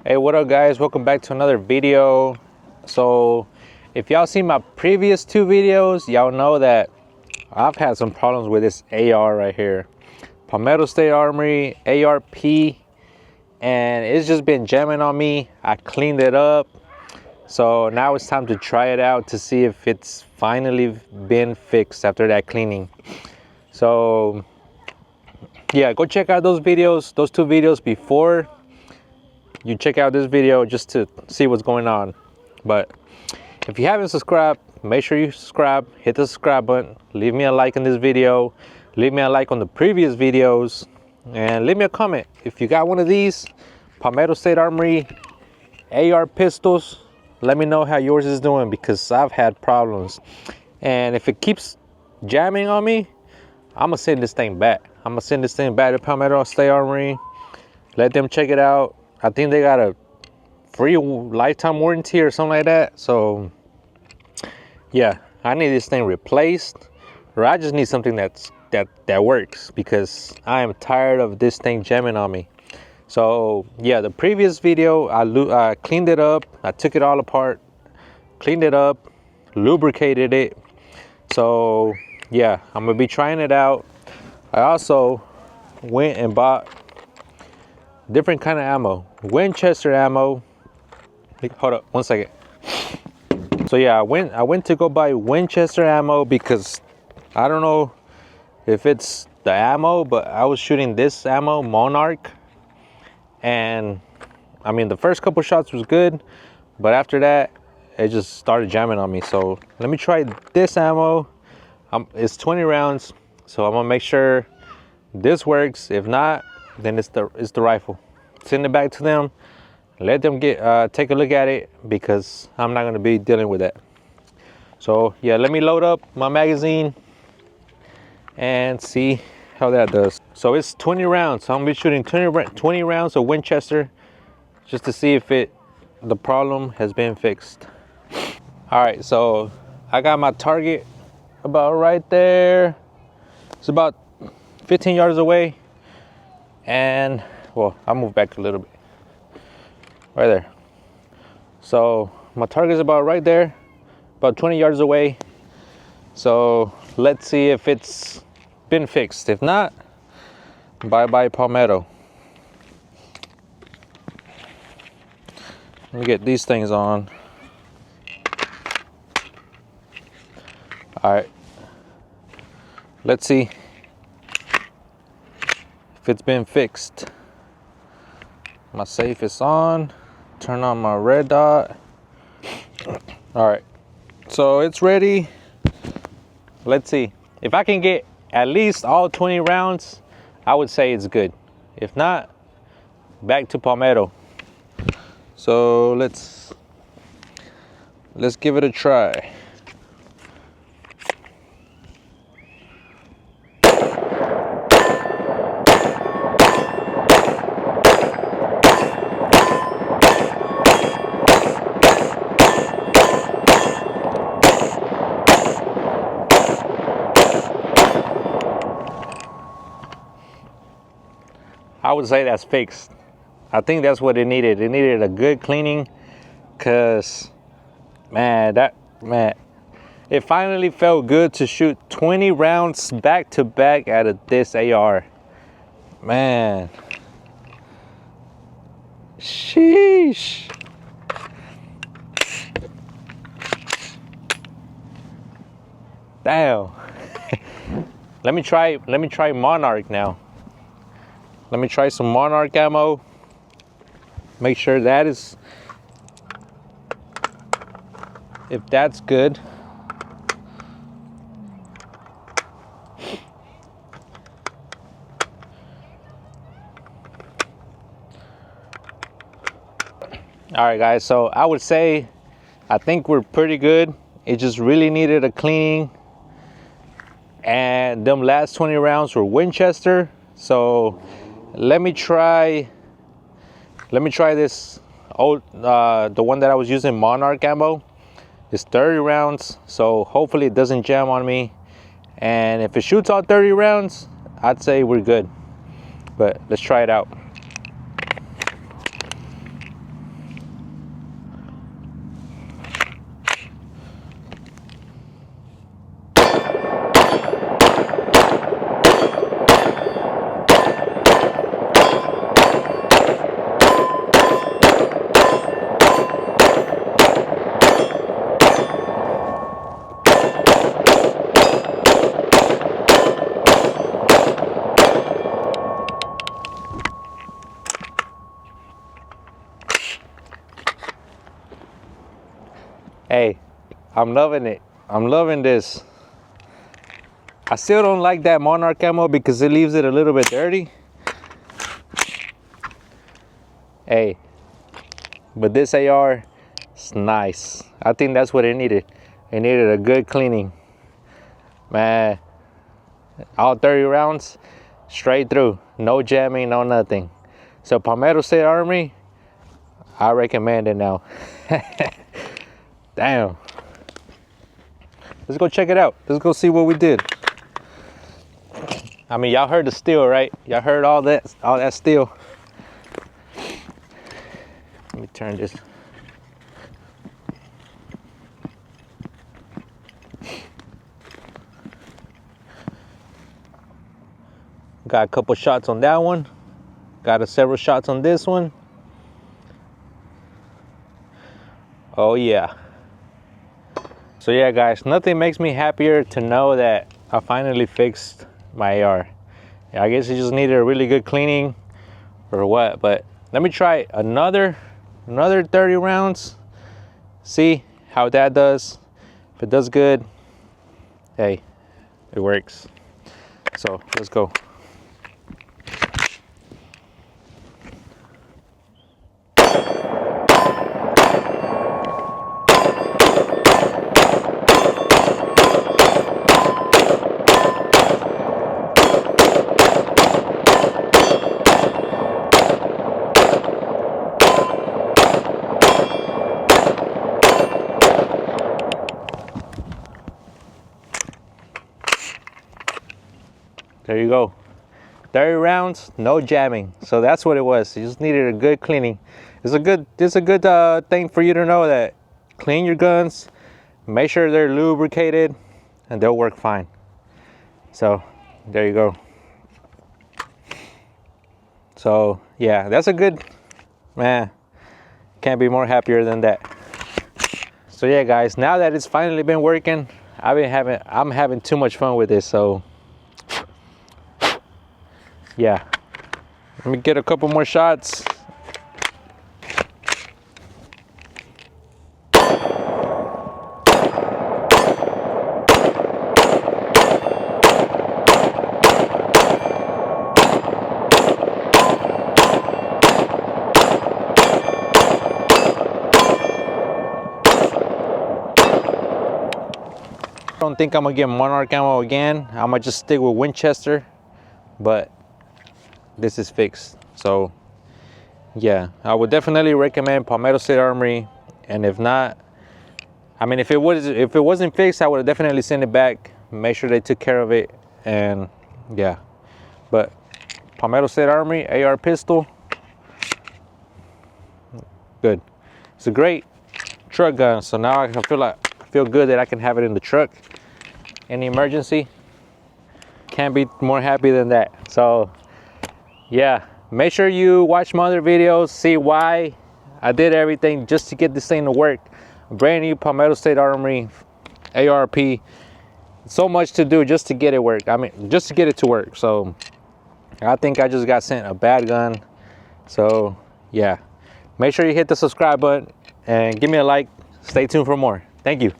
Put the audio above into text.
Hey, what up guys, welcome back to another video. So if y'all seen my previous two videos, y'all know that I've had some problems with this AR right here, Palmetto State Armory ARP, and it's just been jamming on me. I cleaned it up, so now it's time to try it out to see if it's finally been fixed after that cleaning. So yeah, go check out those videos, those two videos before you check out this video, just to see what's going on. But if you haven't subscribed, make sure you subscribe, hit the subscribe button, leave me a like on this video, leave me a like on the previous videos, and leave me a comment if you got one of these Palmetto State Armory AR pistols. Let me know how yours is doing, because I've had problems, and if it keeps jamming on me, I'm gonna send this thing back. I'm gonna send this thing back to Palmetto State Armory, let them check it out. I think they got a free lifetime warranty or something like that. So yeah, I need this thing replaced, or I just need something that works, because I am tired of this thing jamming on me. So yeah, the previous video I cleaned it up, I took it all apart, cleaned it up, lubricated it. So yeah, I'm gonna be trying it out. I also went and bought different kind of ammo, Winchester ammo. Hold up one second. So yeah, I went to go buy Winchester ammo, because I don't know if it's the ammo, but I was shooting this ammo, Monarch, and I mean the first couple shots was good, but after that it just started jamming on me. So let me try this ammo. It's 20 rounds, so I'm gonna make sure this works. If not, then it's the rifle. Send it back to them, let them take a look at it, because I'm not going to be dealing with that. So yeah, let me load up my magazine and see how that does. So it's 20 rounds, so I'm gonna be shooting 20 rounds of Winchester, just to see if the problem has been fixed. All right, so I got my target about right there. It's about 15 yards away, and well, I'll move back a little bit, right there. So my target is about right there, about 20 yards away. So let's see if it's been fixed. If not, bye bye Palmetto. Let me get these things on. All right, let's see if it's been fixed. My safe is on. Turn on my red dot. All right, so it's ready. Let's see if I can get at least all 20 rounds. I would say it's good. If not, back to Palmetto. So let's give it a try. I would say that's fixed. I think that's what it needed. It needed a good cleaning, because man, it finally felt good to shoot 20 rounds back to back out of this AR. Man, sheesh. Damn. Let me try Monarch now. Let me try some Monarch ammo. Make sure that is, if that's good. All right guys, so I would say I think we're pretty good. It just really needed a cleaning, and them last 20 rounds were Winchester. So let me try this old the one that I was using, Monarch ammo. It's 30 rounds, so hopefully it doesn't jam on me, and if it shoots all 30 rounds, I'd say we're good. But let's try it out. Hey, I'm loving it. I'm loving this. I still don't like that Monarch ammo because it leaves it a little bit dirty. Hey, but this AR is nice. I think that's what it needed. It needed a good cleaning. Man, all 30 rounds, straight through. No jamming, no nothing. So Palmetto State Armory, I recommend it now. Damn. Let's go check it out. Let's go see what we did. I mean, y'all heard the steel, right? Y'all heard all that steel. Let me turn this. Got a couple shots on that one. Got several shots on this one. Oh yeah. So yeah, guys, nothing makes me happier to know that I finally fixed my AR. I guess it just needed a really good cleaning or what, but let me try another 30 rounds, see how that does. If it does good, hey, it works. So let's go. There you go. 30 rounds, no jamming. So that's what it was. You just needed a good cleaning. It's a good thing for you to know that clean your guns, make sure they're lubricated, and they'll work fine. So there you go. So yeah, that's a good, man, can't be more happier than that. So yeah, guys, now that it's finally been working, I'm having too much fun with this. So yeah, let me get a couple more shots. I don't think I'm gonna get Monarch ammo again. I'm gonna just stick with Winchester, but this is fixed. So yeah, I would definitely recommend Palmetto State Armory. And if not, I mean, if it wasn't fixed, I would definitely send it back, make sure they took care of it. And yeah, but Palmetto State Armory AR pistol, good. It's a great truck gun. So now I feel good that I can have it in the truck. Any emergency, can't be more happy than that. So yeah, make sure you watch my other videos, see why I did everything just to get this thing to work. Brand new Palmetto State Armory ARP. So much to do just to get it work. I mean, just to get it to work. So I think I just got sent a bad gun. So yeah, make sure you hit the subscribe button and give me a like. Stay tuned for more. Thank you.